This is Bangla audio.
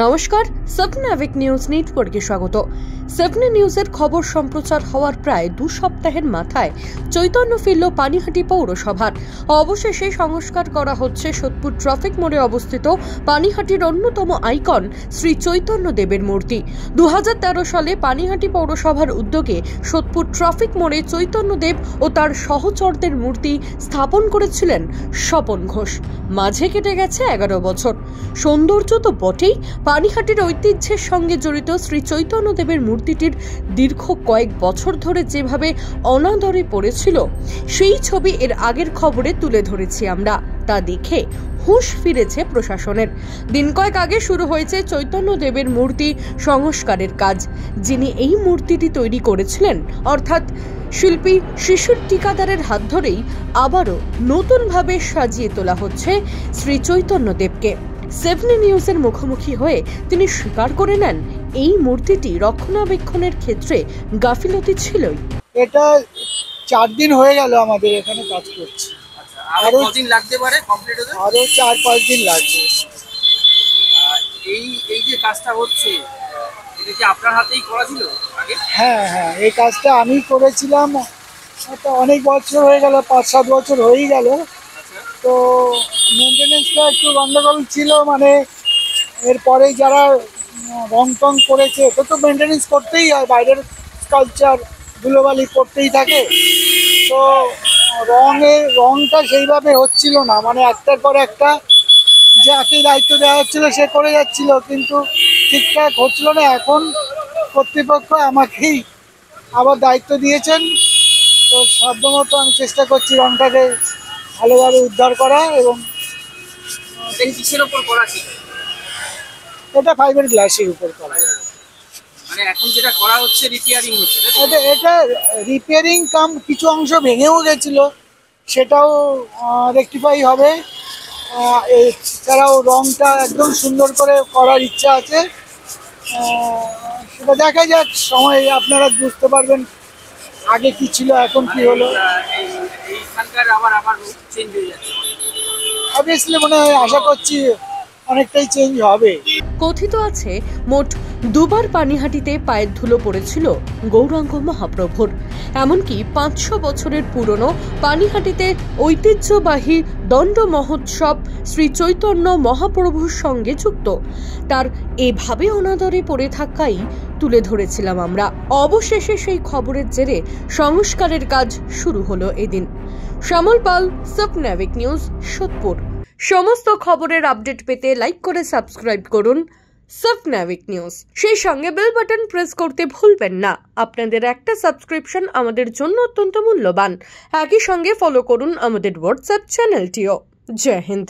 নমস্কার, স্বপ্নাভিক নিউজ নেটওয়ার্কে স্বাগত। স্বপ্ন নিউজের খবর সম্প্রচার হওয়ার প্রায় 2 সপ্তাহের মাথায় চৈতন্য ফিরল পানিহাটি পৌরসভার। অবশেষে সংস্কার করা হচ্ছে সোদপুর ট্রাফিক মোড়ে অবস্থিত পানিহাটির অন্যতম আইকন শ্রী চৈতন্য দেবের মূর্তি। 2013 সালে পানিহাটি পৌরসভার উদ্যোগে সোদপুর ট্রাফিক মোড়ে চৈতন্য দেব ও তার সহচরদের মূর্তি স্থাপন করেছিলেন স্বপন ঘোষ। মাঝে কেটে গেছে 11 বছর। সৌন্দর্য তো বটেই, পানিহাটির ঐতিহ্যের সঙ্গে জড়িত শ্রী চৈতন্য দেবের মূর্তিটির দীর্ঘ কয়েক বছর ধরে যেভাবে অনাদরে পড়েছিল, সেই ছবি এর আগের খবরে তুলে ধরেছি আমরা। তা দেখে হুঁশ ফিরেছে প্রশাসনের। দিন কয়েক আগে শুরু হয়েছে চৈতন্য দেবের মূর্তি সংস্কারের কাজ। যিনি এই মূর্তিটি তৈরি করেছিলেন, অর্থাৎ শিল্পী শিশির ঠিকাদারের হাত ধরেই আবারও নতুনভাবে সাজিয়ে তোলা হচ্ছে শ্রী চৈতন্য দেবকে। সেভনি নিউজের মুখোমুখি হয়ে তিনি স্বীকার করে নেন, এই মূর্তিটি রক্ষণাবেক্ষণের ক্ষেত্রে গাফিলতি ছিলই। এটা 4 দিন হয়ে গেল আমাদের এখানে কাজ করছে। আরো কতদিন লাগতে পারে কমপ্লিট হতে? আরো 4-5 দিন লাগবে। এই যে কাজটা হচ্ছে, এটা কি আপনার হাতেই করা ছিল আগে? হ্যাঁ, এই কাজটা আমি করেছিলাম। এটা অনেক বছর হয়ে গেল, 5-7 বছর হয়েই গেল। তো মেনটেনেন্সটা একটু গন্ডগোল ছিল, মানে এরপরে যারা রং টং করেছে, এটা তো মেনটেনেন্স করতেই হয়, বাইরের স্কাল্পচার ধুলোবালি করতেই থাকে। তো রংটা সেইভাবে হচ্ছিল না, মানে একটার পর একটা যাকে দায়িত্ব দেওয়া হচ্ছিল সে করে যাচ্ছিল, কিন্তু ঠিকঠাক হচ্ছিল না। এখন কর্তৃপক্ষ আমাকেই আবার দায়িত্ব দিয়েছেন, তো সাধ্যমতো আমি চেষ্টা করছি রংটাকে ভালোভাবে উদ্ধার করা। এবং কিসের উপর করা ছিল? এটা ফাইবার গ্লাসের উপর করা। মানে এখন যেটা করা হচ্ছে রিপেয়ারিং হচ্ছে। এটা রিপেয়ারিং কাম, কিছু অংশ ভেঙেও গেছিল, সেটাও রেকটিফাই হবে। এছাড়াও রংটা একদম সুন্দর করে করার ইচ্ছা আছে। সেটা দেখা যাক, সময় আপনারা বুঝতে পারবেন আগে কি ছিল এখন কি হলো। এইখানকার আবার চেঞ্জ হয়ে যাচ্ছে অবভিয়াসলি, মনে হয় আশা করছি অনেকটাই চেঞ্জ হবে। কথিত আছে, মোট 2 বার পানিহাটিতে পায়ের ধুলো পড়েছিল গৌরাঙ্গ মহাপ্রভুর। এমনকি 500 বছরের পুরনো পানিহাটিতে ঐতিহ্যবাহী দণ্ড মহোৎসব শ্রী চৈতন্য মহাপ্রভুর সঙ্গে যুক্ত। তার এভাবে অনাদরে পড়ে থাকাই তুলে ধরেছিলাম আমরা। অবশেষে সেই খবরের জেরে সংস্কারের কাজ শুরু হলো এদিন। শ্যামল পাল, স্বপ্নাভিক নিউজ, সোদপুর। সমস্ত খবরের আপডেট পেতে লাইক করে সাবস্ক্রাইব করুন স্বপ্নাভিক নিউজ। সেই সঙ্গে বেল বাটন প্রেস করতে ভুলবেন না। আপনাদের একটা সাবস্ক্রিপশন আমাদের জন্য অত্যন্ত মূল্যবান। একই সঙ্গে ফলো করুন আমাদের হোয়াটসঅ্যাপ চ্যানেলটিও। জয় হিন্দ।